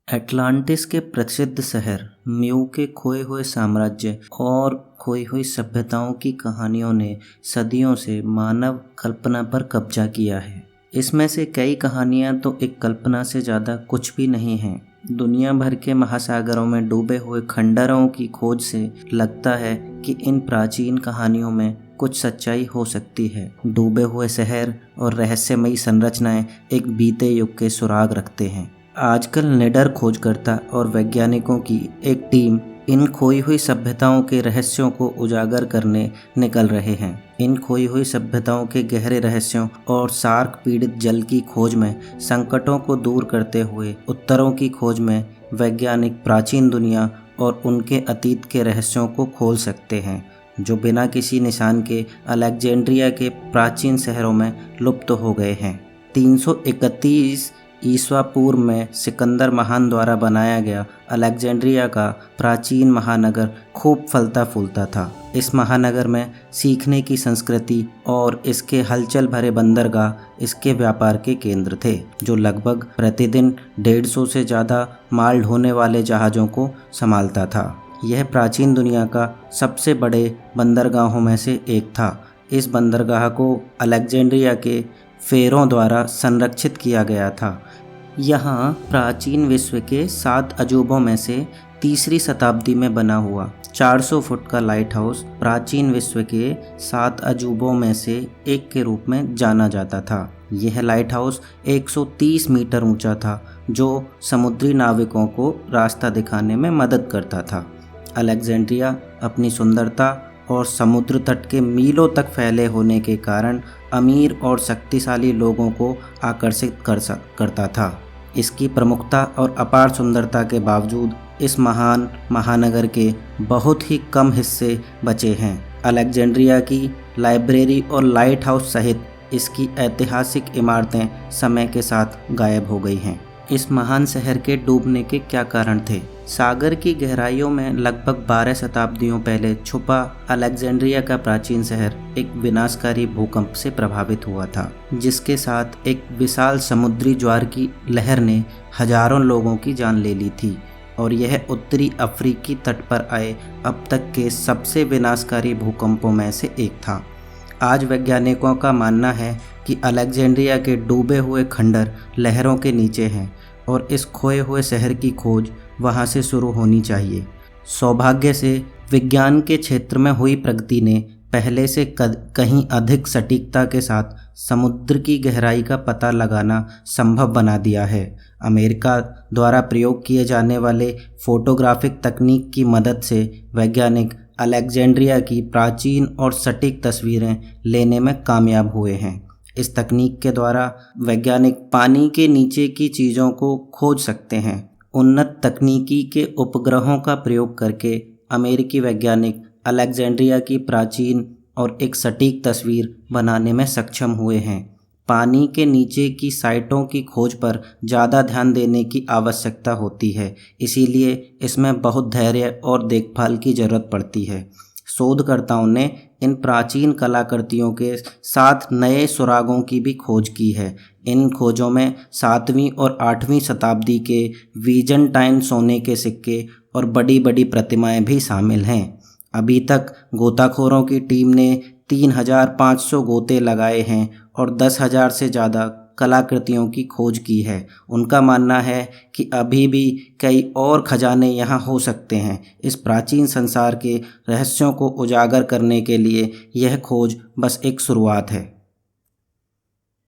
Atlantis के प्रसिद्ध शहर म्यू के खोए हुए साम्राज्य और खोई हुई सभ्यताओं की कहानियों ने सदियों से मानव कल्पना पर कब्जा किया है। इसमें से कई कहानियां तो एक कल्पना से ज़्यादा कुछ भी नहीं हैं। दुनिया भर के महासागरों में डूबे हुए खंडरों की खोज से लगता है कि इन प्राचीन कहानियों में कुछ सच्चाई हो सकती है। डूबे हुए शहर और रहस्यमयी संरचनाएं एक बीते युग के सुराग रखते हैं। आजकल निडर खोजकर्ता और वैज्ञानिकों की एक टीम इन खोई हुई सभ्यताओं के रहस्यों को उजागर करने निकल रहे हैं। इन खोई हुई सभ्यताओं के गहरे रहस्यों और सार्क पीड़ित जल की खोज में, संकटों को दूर करते हुए उत्तरों की खोज में वैज्ञानिक प्राचीन दुनिया और उनके अतीत के रहस्यों को खोल सकते हैं, जो बिना किसी निशान के अलेक्जेंड्रिया के प्राचीन शहरों में लुप्त हो गए हैं। 331 ईसा पूर्व में सिकंदर महान द्वारा बनाया गया अलेक्जेंड्रिया का प्राचीन महानगर खूब फलता फूलता था। इस महानगर में सीखने की संस्कृति और इसके हलचल भरे बंदरगाह इसके व्यापार के केंद्र थे, जो लगभग प्रतिदिन 150 से ज़्यादा माल ढोने वाले जहाज़ों को संभालता था। यह प्राचीन दुनिया का सबसे बड़े बंदरगाहों में से एक था। इस बंदरगाह को अलेक्जेंड्रिया के फेरों द्वारा संरक्षित किया गया था। यहाँ प्राचीन विश्व के 7 अजूबों में से तीसरी शताब्दी में बना हुआ 400 फुट का लाइट हाउस प्राचीन विश्व के 7 अजूबों में से एक के रूप में जाना जाता था। यह लाइट हाउस 130 मीटर ऊंचा था, जो समुद्री नाविकों को रास्ता दिखाने में मदद करता था। अलेक्जेंड्रिया अपनी सुंदरता और समुद्र तट के मीलों तक फैले होने के कारण अमीर और शक्तिशाली लोगों को आकर्षित करता था। इसकी प्रमुखता और अपार सुंदरता के बावजूद इस महान महानगर के बहुत ही कम हिस्से बचे हैं। अलेक्जेंड्रिया की लाइब्रेरी और लाइट हाउस सहित इसकी ऐतिहासिक इमारतें समय के साथ गायब हो गई हैं। इस महान शहर के डूबने के क्या कारण थे? सागर की गहराइयों में लगभग 12 शताब्दियों पहले छुपा अलेक्जेंड्रिया का प्राचीन शहर एक विनाशकारी भूकंप से प्रभावित हुआ था, जिसके साथ एक विशाल समुद्री ज्वार की लहर ने हजारों लोगों की जान ले ली थी और यह उत्तरी अफ्रीकी तट पर आए अब तक के सबसे विनाशकारी भूकंपों में से एक था। आज वैज्ञानिकों का मानना है कि अलेक्जेंड्रिया के डूबे हुए खंडर लहरों के नीचे हैं और इस खोए हुए शहर की खोज वहां से शुरू होनी चाहिए। सौभाग्य से विज्ञान के क्षेत्र में हुई प्रगति ने पहले से कहीं अधिक सटीकता के साथ समुद्र की गहराई का पता लगाना संभव बना दिया है। अमेरिका द्वारा प्रयोग किए जाने वाले फोटोग्राफिक तकनीक की मदद से वैज्ञानिक अलेक्जेंड्रिया की प्राचीन और सटीक तस्वीरें लेने में कामयाब हुए हैं। इस तकनीक के द्वारा वैज्ञानिक पानी के नीचे की चीज़ों को खोज सकते हैं। उन्नत तकनीकी के उपग्रहों का प्रयोग करके अमेरिकी वैज्ञानिक अलेक्जेंड्रिया की प्राचीन और एक सटीक तस्वीर बनाने में सक्षम हुए हैं। पानी के नीचे की साइटों की खोज पर ज़्यादा ध्यान देने की आवश्यकता होती है, इसीलिए इसमें बहुत धैर्य और देखभाल की ज़रूरत पड़ती है। शोधकर्ताओं ने इन प्राचीन कलाकृतियों के 7 नए सुरागों की भी खोज की है। इन खोजों में 7वीं और 8वीं शताब्दी के वीजेंटाइन सोने के सिक्के और बड़ी बड़ी प्रतिमाएं भी शामिल हैं। अभी तक गोताखोरों की टीम ने 3500 गोते लगाए हैं और 10,000 से ज़्यादा कलाकृतियों की खोज की है। उनका मानना है कि अभी भी कई और खजाने यहाँ हो सकते हैं। इस प्राचीन संसार के रहस्यों को उजागर करने के लिए यह खोज बस एक शुरुआत है।